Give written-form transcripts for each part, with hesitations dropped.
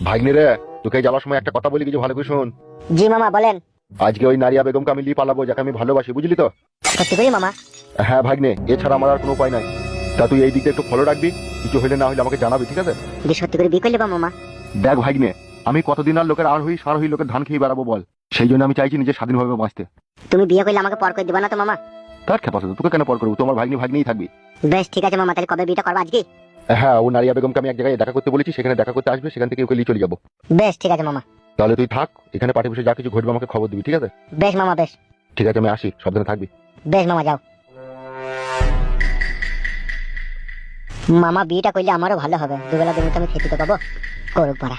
ভাগ্নে রে, তোকে যাওয়ার সময় একটা কথা বলি, কিছু ভালো করে শোন। জি মামা বলেন। আজকে ওই নারিয়া বেগমকে আমি নিয়ে পালাবো, যাকে আমি ভালোবাসি, বুঝলি তো? সত্যি করি মামা? হ্যাঁ ভাগ্নে, এছাড়া আমার আর কোনো উপায় নাই। তা তুই এই দিকটা একটু ফলো রাখবি, কিছু হইলে না হইলে আমাকে জানাবি, ঠিক আছে? যে সত্যি করে বিয়ে করলে বা মামা? দেখ ভাগ্নে, আমি কতদিন আর লোকের আর হই সার হই লোকের ধান খেয়ে বেড়াবো বল? সেই জন্য আমি চাইছি নিজে স্বাধীনভাবে বাঁচতে। তুমি বিয়ে করলে আমাকে পর করে দিবা না তো মামা? তার খেপা তোকে কেন পর করবো? তোমার ভাগ্নেই থাকবি। বেশ ঠিক আছে মামা, তাহলে কবে বিয়েটা করবো? আজকে? হ্যাঁ, ও নারিয়া বেগমকে আমি এক জায়গায় দেখা করতে বলেছি, সেখানে দেখা করতে আসবে, সেখান থেকে ওকে নিয়ে চলে যাবো। বেশ ঠিক আছে মামা। তাহলে তুই থাক এখানে, পাঠিয়ে বসে যা কিছু ঘটবে আমাকে খবর দিবি, ঠিক আছে? বেশ মামা বেশ। ঠিক আছে, আমি আসি, সাবধানে থাকবি। বেশ মামা যাও। মামা বিয়েটা করলে আমারও ভালো হবে, দুবেলা দুমুঠো আমি খেতে তো পাবো। করুক পারা।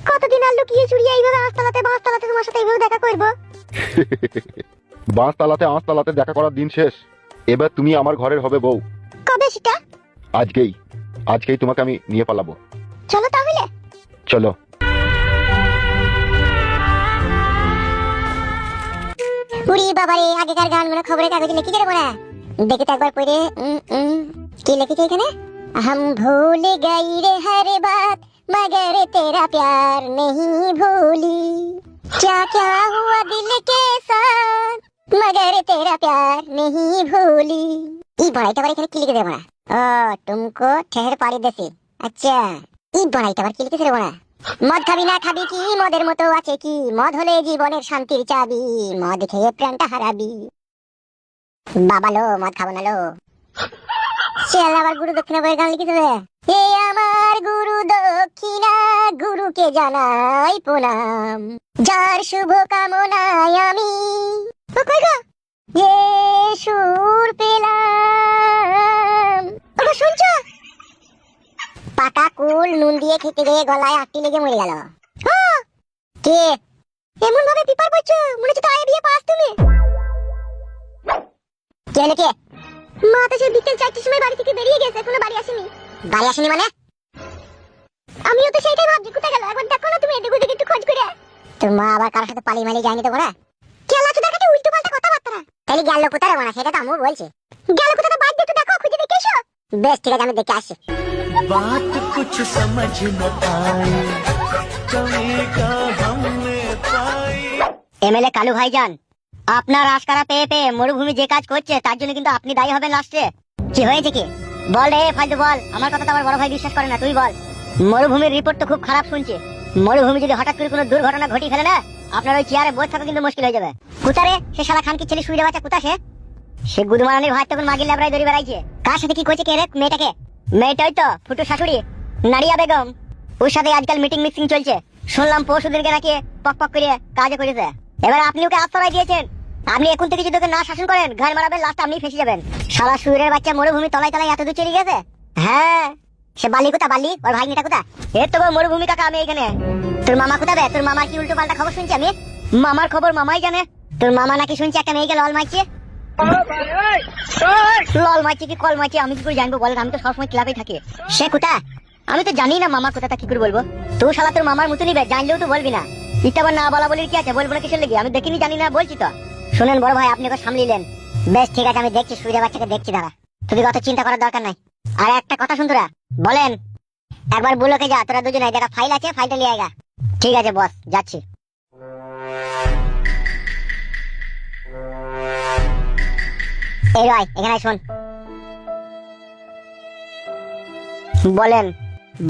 কতদিন আর লুকিয়ে চুরিয়ে এইভাবে আঁশতলাতে তোমার সাথে এইভাবে দেখা করবো? আঁশতলাতে দেখা করার দিন শেষ। এবার তুমি আমার ঘরের হবে বউ। কবে সেটা? আজকেই তোমাকে আমি নিয়ে পালাবো। চলো তাহলে। চলো। উড়ি বাবারে, আগেকার গানগুলো খবরের কাগজে লিখে দেবো না? দেখে তো একবার পড়ে। কি লিখেছে এখানে? हम भूल गई रे हर बात मगर तेरा प्यार नहीं भूली, क्या क्या हुआ दिल के साथ मगर तेरा प्यार नहीं भूली। ई बड़ाईটা আবার এখানে কি লিখে দেবো না? ও तुमको ठहर पाड़ी देसी। আচ্ছা, এই বড়াইটা আবার কি লিখেছে রে বড়া? মদ খাবি না খাবি কি, মদের মতো আছে কি, মদ হলে জীবনের শান্তির চাবি, মদ খেয়ে প্রাণটা হারাবি। বাবা লো, মদ খাবো না লো। সে আবার গুরু দক্ষিণা বইয়ের গান লিখেছে রে। হে আমার গুরু দক্ষিণা, গুরুকে জানাই প্রণাম, যার শুভ কামনায় আমি এ সুর পেলাম। ওগো শুনছো? পাকা কুল নুন দিয়ে খেতে গিয়ে গলায় আটটি লেগে মরে গেল। কে এমন ভাবে পিপার পড়ছো, মনে হচ্ছে তাই বিয়ে পাস তুমি। কে কে? মা তো সে বিকেল 4টার সময় বাড়ি থেকে বেরিয়ে গেছে, এখনো বাড়ি আসেনি। বাড়ি আসেনি মানে? আমিও তো সেটাই ভাবছি, কোথায় গেল একবার দেখো না তুমি, এদিক ওদিক একটু খোঁজ করে। তোর মা আবার কারোর সাথে পালিয়ে মালিয়ে যায়নি তো বড়া? কেলা তো দেখাতে উল্টো পাল্টা কথাবার্তা। তাহলে গেল কোথায় বড়া? সেটা তো আমিও বলছি। গেল কোথায় বাদ দিয়ে একটু দেখো, খুঁজে দেখে এসো। বেশ ঠিক আছে, আমি দেখে আসি। बात कुछ समझ न आए, कमी का हमने पाई। এমএলএ কালু ভাইজান, আপনার আশকারা পেয়ে পেয়ে মরুভূমি যে কাজ করছে তার জন্য কিন্তু আপনি দায়ী হবেন লাস্টে। কি হয়েছে কি বল রে ফালতু বল, আমার কথা তো আমার বড় ভাই বিশ্বাস করে না, তুই বল। মরুভূমির রিপোর্ট তো খুব খারাপ শুনছি। মরুভূমি যদি হঠাৎ করে কোনো দুর্ঘটনা ঘটি ফেলে না, আপনার ওই চেয়ারে বসে থাকা কিন্তু মুশকিল হয়ে যাবে। কোথারে সে শালা খানকি ছেলে শুয়ে বাচ্চা, কোথা সে গুদমারানির ভাই তখন মাগি ল্যাবরায় দড়ি বেড়াইছে। কার সাথে কি করছে কে রে মেয়েটাকে? মেয়েটাই তো ফুটু শাশুড়ি নারিয়া বেগম, ওর সাথে আজকাল মিটিং মিক্সিং চলছে। শুনলাম পরশুদিনকে নাকি পক পক করে কাজে করেছে। এবার আপনি ওকে আশ্রয় দিয়েছেন, আপনি এখন থেকে যদি ওকে না শাসন করেন ঘাড় মারাবেন, লাস্ট আপনি ফেসে যাবেন। শালা সুরের বাচ্চা মরুভূমি তলায় তলায় এত দূর চলে গেছে। হ্যাঁ, সে বালি কোথা, বালি ওর ভাগ্নিটা কোথা? এর তো মরুভূমি কাকা আমি এখানে। তোর মামা কোথা বে? তোর মামার কি উল্টো পাল্টা খবর শুনছি আমি? মামার খবর মামাই জানে। তোর মামা নাকি শুনছি একটা মেয়েকে লল মারছে। লল মারছে কি কল মারছে আমি কি করে জানবো বলেন? আমি তো সবসময় ক্লাবেই থাকি। সে কোথা? আমি তো জানি না মামার কোথাটা, কি করে বলবো? তুই শালা তোর মামার মতো নিবে, জানলেও তো বলবি না। এটা আবার না বলা বলির কি আছে? বলবো না কিসের লেগে? আমি দেখিনি জানি না বলছি তো। শুনেন বড় ভাই, আপনি ওকে সামলিলেন। বেশ ঠিক আছে, আমি দেখছি সুইরে বাচ্চাকে দেখছি, দাঁড়া। তুমি অত চিন্তা করার দরকার নাই। আর একটা কথা শুন তোরা, বলেন একবার বুলোকে যা, তোরা দুজনে যেটা ফাইল আছে ফাইলটা নিয়ে আয়গা। ঠিক আছে বস, যাচ্ছি। এই রাই এখানে শোন। বলেন।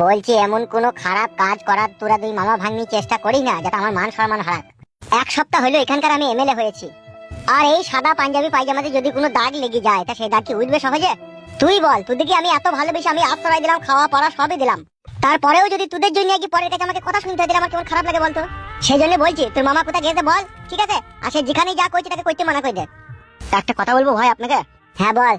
বলছি এমন কোন খারাপ কাজ করার তোরা দুই মামা ভাঙনি চেষ্টা করি না, যাতে আমার মান সম্মান হারাক। এক সপ্তাহ হলো এখানকার আমি এমএলএ হয়েছি, আর এই সাদা পাঞ্জাবি পায়জামাতে যদি কোনো দাগ লেগে যায় তা সেই দাগ কি উঠবে সহজে? তুই বল, তোদের কি আমি এত ভালোবেসে আমি আশ্রয় দিলাম, খাওয়া পড়া সবই দিলাম, তারপরেও যদি তোদের জন্য কি পরের কাছে আমাকে কথা শুনতে দিলে আমার কেমন খারাপ লাগে বলতো? সেই জন্য বলছি তোর মামা কোথায় গেছে বল, ঠিক আছে? আর সে যেখানেই যা করছে তাকে করতে মানা করে দে। একটা কথা বলবো ভাই আপনাকে। হ্যাঁ বল।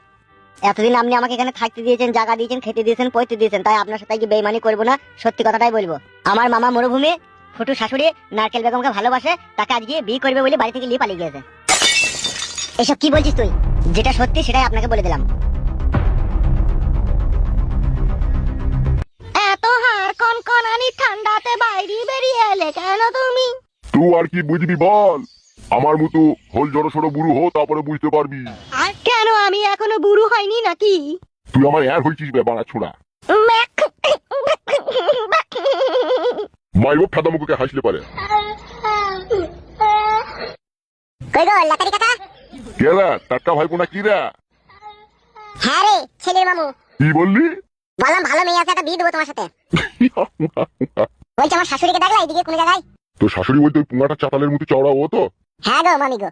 এতদিন আপনি আমাকে এখানে থাকতে দিয়েছেন, জায়গা দিয়েছেন, খেতে দিয়েছেন, পড়তে দিয়েছেন, তাই আপনার সাথে কি বেইমানি করবো না, সত্যি কথাটাই বলবো। আমার মামা মরুভূমি ফুটু শাশুড়ি নারকেল বেগমকে ভালোবাসে, তাকে আজকে বিয়ে করবে বলে বাড়ি থেকে নিয়ে পালিয়ে গেছে। এসব কি বলছিস তুই? যেটা সত্যি সেটাই আপনাকে বলে দিলাম। এত হার কনকনানি ঠান্ডাতে বাইরে বেরিয়ে এলে কেন তুমি? তুই আর কি বুঝবি বল? আমার মতো হল জড়ো সড়ো বুড়ো হো, তারপরে বুঝতে পারবি। কেন আমি এখনো বুড়ো হয়নি নাকি? তুই আমার এর হয়েছিস ব্যাপার ছোড়া। মাইব ফেদা মুখে হাসলে পারে। কই গো লাকারি কাকা? কে রে টাটকা ভাই কোনা কি রে? হ্যাঁ রে ছেলের মামু। কি বললি? বললাম ভালো মেয়ে আছে, একটা বিয়ে দেবো তোমার সাথে। বলছি আমার শাশুড়িকে দেখলা এইদিকে কোন জায়গায়? তোর শাশুড়ি বলতে ওই পুঙ্গাটা চাতালের মতো চওড়া ও তো? হ্যাঁ গো মামি গো।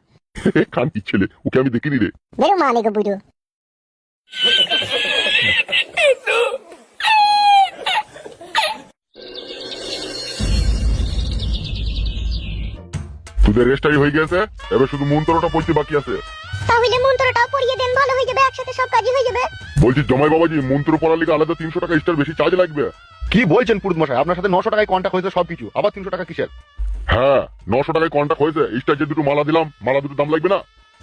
খান কি ছেলে, ওকে আমি দেখিনি রে। বেরো মামি গো বুড়ো। তোদের রেস্টাই হয়ে গেছে, এবার শুধু মন্ত্রটা পড়তে বাকি আছে। তাহলে মন্ত্রটা পড়িয়ে দেন, ভালো হয়ে যাবে, একসাথে সব কাজই হয়ে যাবে। বলছি জমাই বাবাজি, মন্ত্র পড়ার লিগে আলাদা 300 টাকা এক্সট্রা বেশি চার্জ লাগবে। কি বলছেন পুরুত মশাই, আপনার সাথে 900 টাকায় কন্টাক্ট হয়েছে সবকিছু, আবার 300 টাকা কিসের? হ্যাঁ 900 টাকায় কন্টাক্ট হয়েছে, এক্সট্রা যে দুটো মালা দিলাম, মালা দুটো দাম লাগবে না?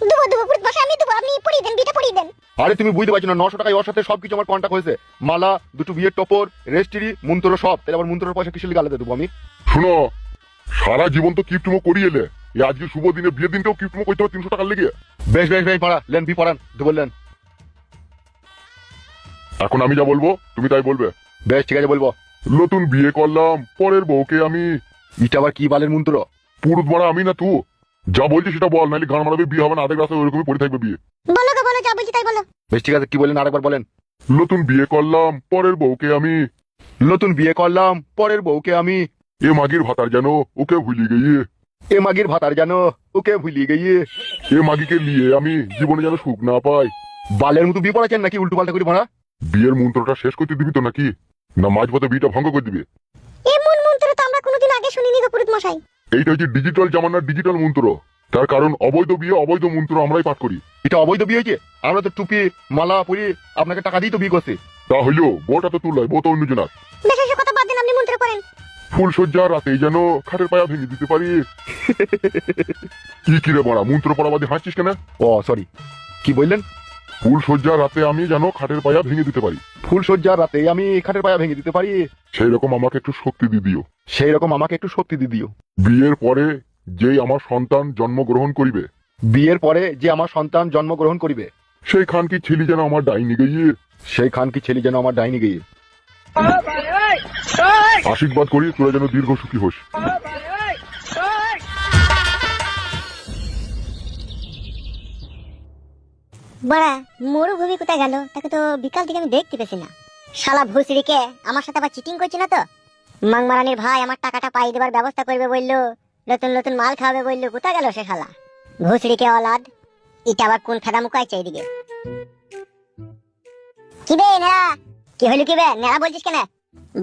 দেবো দেবো পুরুত মশাই, আমি দেবো, আপনি পড়িয়ে দেন, বিটা পড়িয়ে দেন। আরে তুমি বুঝতে পারছো না, 900 টাকায় ওর সাথে সবকিছু আমার কন্টাক্ট হয়েছে, মালা দুটো বিয়ের টপর রেস্ট্রি মন্ত্র সব। তাহলে আবার মন্ত্রের পয়সা কিসের লিগে আলাদা দেবো আমি? শুনো, সারা জীবন তো কিপ্টমো করিয়ে এলে, এই আজকে শুভ দিনে বিয়ের দিনটাও কিপ্টমো করতে হবে 300 টাকার লেগে। বেশ বেশ বেশ পাড়া লেন বি পড়ান বললেন। এখন আমি যা বলবো তুমি তাই বলবে। বেশ ঠিক আছে বলবো। নতুন বিয়ে করলাম পরের বউকে আমি। এটা আবার কি বালের মন্ত্র? পুরুত মারা আমি না তুই? যা বলছিস সেটা বল, নাহলে গান মারাবে, বিয়ে হবে না, আধেক রাস্তায় ওইরকমই পড়ে থাকবে বিয়ে। বলো গো বলো, যা বলছি তাই বলো। বেশ ঠিক আছে, কি বলেন আরেকবার বলেন। নতুন বিয়ে করলাম পরের বউকে আমি। নতুন বিয়ে করলাম পরের বউকে আমি। এ মাগির ভাতার যেন ওকে ভুলি গিয়ে। এ মাগির ভাতার যেন ওকে ভুলি গিয়ে। এ মাগিকে নিয়ে আমি জীবনে যেন সুখ না পাই। বালের মতো বিয়ে পড়াচ্ছেন নাকি উল্টো পাল্টা করে মারা? বিয়ের মন্ত্রটা শেষ করতে দিবি তো নাকি, না মাঝপথে বিয়েটা ভঙ্গ করে দিবি? এমন মন্ত্র তো আমরা কোনোদিন আগে শুনিনি গো পুরুত মশাই। এইটা হচ্ছে ডিজিটাল জামানার ডিজিটাল মন্ত্র। তার কারণ অবৈধ বিয়ে অবৈধ মন্ত্র আমরাই পাঠ করি। এটা অবৈধ বিয়ে হয়েছে, আমরা তো টুপি মালা পরি আপনাকে টাকা দিয়ে তো বিয়ে করছি। তা হইলেও বউটা তো তুললাই, বউ তো অন্যজনার। বেশ এসব কথা বাদ দেন, আপনি মন্ত্র পড়েন। ফুল সজ্জা রাতেই যেন খাটের পায়া ভেঙে দিতে পারি। কি কিরে বড়া, মন্ত্র পড়া বাদে হাসছিস কেন? ও সরি, কি বললেন? ফুল সজ্জা রাতে আমি যেন খাটের পায়া ভেঙে দিতে পারি। ফুল সজ্জা রাতে আমি খাটের পায়া ভেঙে দিতে পারি। সেই রকম আমাকে একটু শক্তি দিয়ে দিও। সেই রকম আমাকে একটু শক্তি দিয়ে দিও। বিয়ের পরে যেই আমার সন্তান জন্মগ্রহণ করিবে, বিয়ের পরে যে আমার সন্তান জন্মগ্রহণ করিবে, সেই খান কি ছেলে যেন আমার ডাইনি গিয়ে, সেই খান কি ছেলে যেন আমার ডাইনি গিয়ে। আশীর্বাদ করি তোরা যেন দীর্ঘ সুখী হোস। বড়া মরুভূমি কোথায় গেল? তাকে তো বিকাল থেকে আমি দেখতে পেছি না। শালা ভুসড়িকে আমার সাথে আবার চিটিং করছে না তো? মাংমারানির ভাই আমার টাকাটা পাই দেবার ব্যবস্থা করবে বললো, নতুন নতুন মাল খাওয়াবে বললো, কোথায় গেল সে শালা ভুসড়িকে অলাদ? এটা আবার কোন ফেদা মুখাইছে এইদিকে? কি বে নেড়া, কি হইলো কি বে নেড়া বলছিস কেন?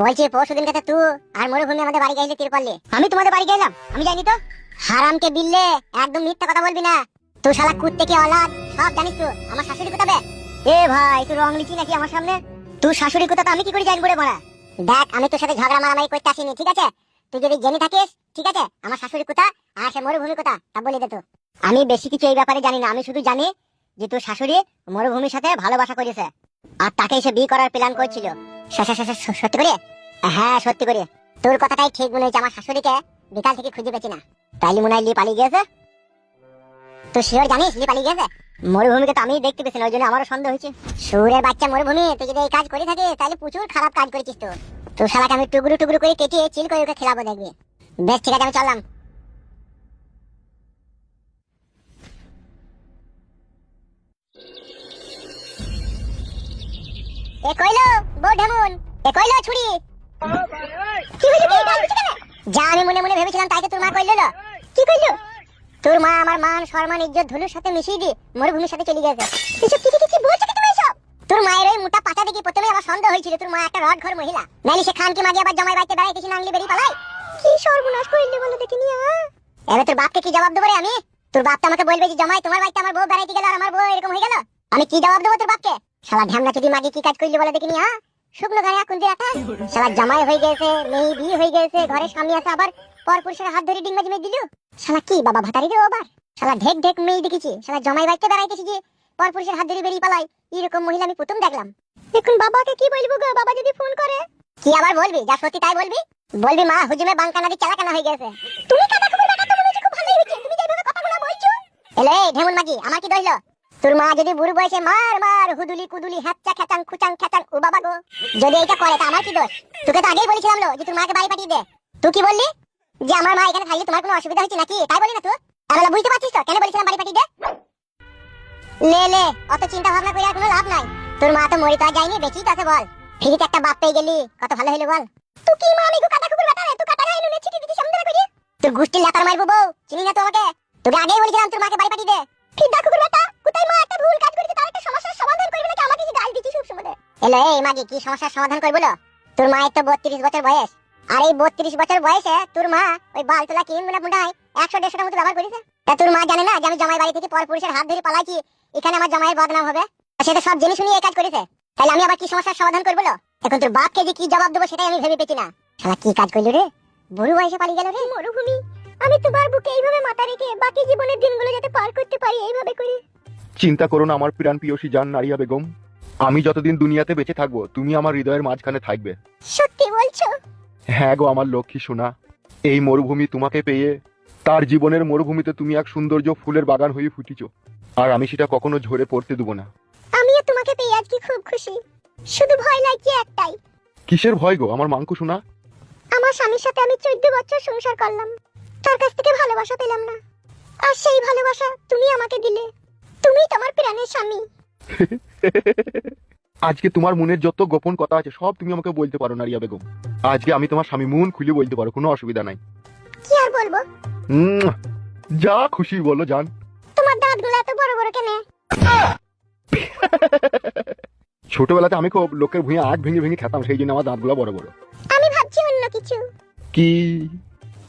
বলছি পরশুদিন কাছে তুই আর মরুভূমি আমাদের বাড়ি গেলে তিরপল নিয়ে। আমি তোমাদের বাড়ি গেলাম? আমি যাইনি তো। হারামকে বিললে একদম মিথ্যা কথা বলবি না। তুই শালা কুত্তে কি অলাদ, সব জানিস তো। আমার শাশুড়ি কোথাবে? এ ভাই তুই রং লিখি নাকি আমার সামনে? তুই শাশুড়ি কোথা তো আমি কি করে জানবো রে বড়া? দেখ আমি তোর সাথে ঝগড়া মারামারি করতে আসিনি, ঠিক আছে? তুই যদি জেনে থাকিস ঠিক আছে আমার শাশুড়ি কোথা আর সে মরুভূমি কোথা তা বলে দে তো। আমি বেশি কিছু এই ব্যাপারে জানি না, আমি শুধু জানি যে তোর শাশুড়ি মরুভূমির সাথে ভালোবাসা করেছে আর তাকে এসে বিয়ে করার প্ল্যান করছিল। সত্যি করে? হ্যাঁ সত্যি করে। তোর কথাটাই ঠিক মনে হয়েছে, আমার শাশুড়িকে বিকাল থেকে খুঁজে পেছি না। তাইলে মনে হয় লি পালিয়ে গেছে। তুই শিওর জানিস লি পালিয়ে গেছে? মরুভূমিকে তো আমি দেখতে পেছি না, ওই জন্য আমারও সন্দেহ হয়েছে। সুরের বাচ্চা মরুভূমি, তুই যদি এই কাজ করে থাকিস তাহলে প্রচুর খারাপ কাজ করেছিস। তোর শালাকে আমি টুকরো টুকরো করে কেটে চিল করে ওকে খেলাবো, দেখবি। বেশ ঠিক আছে আমি চললাম। এ কইলো বউ ঢেমুন, এ কইলো ছুরি। কি হইলো কি ডাল কেন? যা আমি মনে মনে ভেবেছিলাম তাই তো তোর মা কইলো। কি কইলো? তোর মা আমার মান সম্মান ইজ্জত ধুলুর সাথে মিশিয়ে দি মরুভূমির সাথে চলে গেছে। এসব কি বলছো কি তুমি এসব? তোর মায়ের ওই মোটা পাতা দেখে প্রথমে আমার সন্দেহ হয়েছিল তোর মা একটা রড ঘর মহিলা, নাইলে সে খানকে মাঝে আবার জামাই বাড়িতে বেড়াইতেছি নাংলি বেরি পালাই। কি সর্বনাশ কইলি বলো দেখিনি। এবার তোর বাপকে কি জবাব দেবো রে আমি? তোর বাপ তো আমাকে বলবে যে জামাই তোমার বাড়িতে আমার বউ বেড়াইতে গেল আর আমার বউ এরকম হয়ে গেল। আমি কি জবাব দেবো তোর বাপকে? শালা ঢ্যামনা চুদি মাগি কি কাজ করলি বলে দেখিনি। শুকনো গায়ে এখন দিয়ে একটা শালা জামাই হয়ে গেছে, মেয়ে বিয়ে হয়ে গেছে, ঘরের সামনে আছে আবার পর পুরুষের হাত ধরে ডিঙ্গা জমে দিল। শালা কি বাবা ভাতারি রে আবার? শালা ঢেক ঢেক মেয়ে দেখেছি, শালা জামাই বাড়িতে বেড়াইতেছি যে পর পুরুষের হাত ধরে বেরিয়ে পালাই, এরকম মহিলা আমি প্রথম দেখলাম। এখন বাবাকে কি বলবো গো? বাবা যদি ফোন করে? কি আবার বলবি? যা সত্যি তাই বলবি। বলবি মা হুজুমে বাঙ্কা নদী চালাকানা হয়ে গেছে। তুমি কাটা খবর বেটা তো মনে হচ্ছে খুব ভালোই হচ্ছে, তুমি যেভাবে কথা বলা এলে ঢেমুন মাগি, আমার কি দোষ হলো? তোর মা যদি বুড়ো বয়সে মার মার হুদুলি কুদুলি হ্যাচ্চা খেচাং খুচাং খেচাং ও বাবা গো, যদি এইটা করে তা আমার কি দোষ? তোকে তো আগেই বলেছিলাম যে তোর মাকে বাড়ি পাঠিয়ে দে। তুই কি বললি? যে আমার মা এখানে থাকলে তোমার কোনো অসুবিধা হচ্ছে নাকি, তাই বলি না তুই? তাহলে বুঝতে পারছিস তো কেন বলেছিলাম বাড়ি পাঠিয়ে দে? লে লে, অত চিন্তা ভাবনা করে আর কোনো লাভ নাই। তোর মা তো মরি তো আর যায়নি, বেঁচেই তো আছে বল। ফিরিতে একটা বাপ পেয়ে গেলি, কত ভালো হলো বল। তুই কি মা আমি কাটা কুকুর বেটা রে, তুই কাটা গায়ে নুনে ছিটি দিতে সামনে করি। তোর গুষ্টি লাতার মারবো বউ, চিনি না তো আমাকে? তোকে আগেই বলেছিলাম তোর মাকে বাড়ি পাঠিয়ে দে। ফিদা কুকুর বেটা, কোথায় মা একটা ভুল কাজ করেছে তার একটা সমস্যার সমাধান করবে নাকি আমাকে কি গাল দিছিস সব সময়? এলো এই মাগি, কি সমস্যার সমাধান করব বলো? তোর মায়ের তো 32 বছর বয়স, আর এই 32 বছর বয়সে তোর মা ওই বালতলা কিন গুলা মুন্ডায় 100-150টার মতো ব্যবহার করেছে। তা তোর মা জানে না যে আমি জামাই বাড়ি থেকে পরপুরুষের হাত ধরে পালাইছি, এখানে আমার জামাইয়ের বদনাম হবে? সেটা সব জেনে শুনিয়ে এই কাজ করেছে, তাহলে আমি আবার কি সমস্যার সমাধান করবো? এখন তোর বাপকে যে কি জবাব দেবো সেটাই আমি ভেবে পেছি না। শালা কি কাজ করলি রে, বুড়ো বয়সে পালিয়ে গেল রে। মরুভূমি, আমি তোমার বুকে এইভাবে মাথা রেখে বাকি জীবনের দিনগুলো যাতে পার করতে পারি এইভাবে করি। চিন্তা করো না আমার প্রাণ প্রিয়সী জান নারিয়া বেগম, আমি যতদিন দুনিয়াতে বেঁচে থাকবো তুমি আমার হৃদয়ের মাঝখানে থাকবে। সত্যি বলছো? হ্যাঁ গো আমার লক্ষ্মী সোনা, এই মরুভূমি তোমাকে পেয়ে তার জীবনের মরুভূমিতে তুমি এক সৌন্দর্য ফুলের বাগান হয়ে ফুটিছ, আর আমি সেটা কখনো ঝরে পড়তে দেবো না। আমিও তোমাকে পেয়ে আজকে খুব খুশি, শুধু ভয় লাগছে একটাই। কিসের ভয় গো আমার মাংকু সোনা? আমার স্বামীর সাথে আমি 14 বছর সংসার করলাম, তার কাছ থেকে ভালোবাসা পেলাম না, আর সেই ভালোবাসা তুমি আমাকে দিলে। তুমি তোমার প্রাণের স্বামী। আজকে তোমার মনের যত গোপন কথা আছে সব তুমি আমাকে বলতে পারো নারিয়া বেগম। আজকে আমি তোমার স্বামী মন খুলে বলতে পারো, কোনো অসুবিধা নাই। কি আর বলবো? যা খুশি বলো জান। তোমার দাঁতগুলো এত বড় বড় কেন? ছোটবেলাতে আমি খুব লোকের ভুঁয়ে আখ ভেঙে ভেঙে খেতাম, সেই জন্য আমার দাঁতগুলো বড় বড়। আমি ভাবছি অন্য কিছু। কি?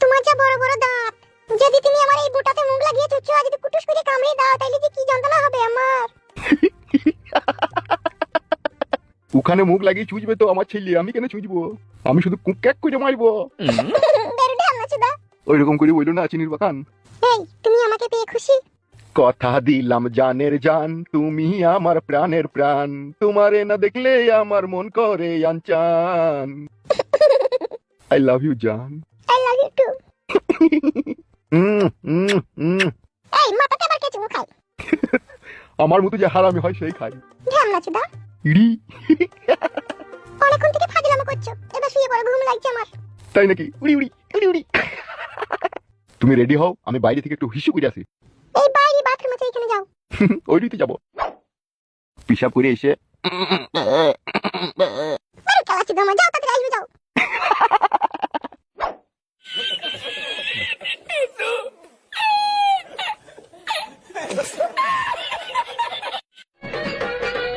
তোমার যা বড় বড় দাঁত, যদি তুমি আমার এই বুটাতে মুখ লাগিয়ে চুচু আর যদি কুটুস করে কামড়ে দাও তাহলে যে কি যন্ত্রণা হবে আমার। ওখানে মুখ লাগিয়ে চুজবে তো আমার ছেলে, আমি কেন চুজবো? আমি শুধু কুক্যাক করে মারবো। বেরোটা হামনাচুদা। ওই রকম করে বললো না চিনির বাগান। এই তুমি আমাকে পেয়ে খুশি? কথা দিলাম জানের জান, তুমি আমার প্রাণের প্রাণ, তোমারে না দেখলে আমার মন করে আনচান। আই লাভ ইউ জান। I love you too. এই মাথাতে আবার কে চুমু খায়? আমার মতো যে হারামি হয় সেই খাই। হামনাচুদা, ইড়ি। অনেকক্ষণ থেকে ফাজলামো করছো, এবার শুয়ে পড়ো, ঘুম লাগছে আমার। তাই নাকি? উড়ি উড়ি উড়ি উড়ি। তুমি রেডি হও, আমি বাইরে থেকে একটু হিসু করে আসি। এই বাইরে বাথরুম আছে, এখানে যাও। ওইদিকে যাবো। পিসাব করে এসে আরে কালাচুদা মা, যাও তাড়াতাড়ি আসবে, যাও।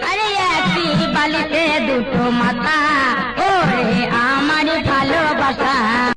আরে একই বালিতে দুটো মাথা,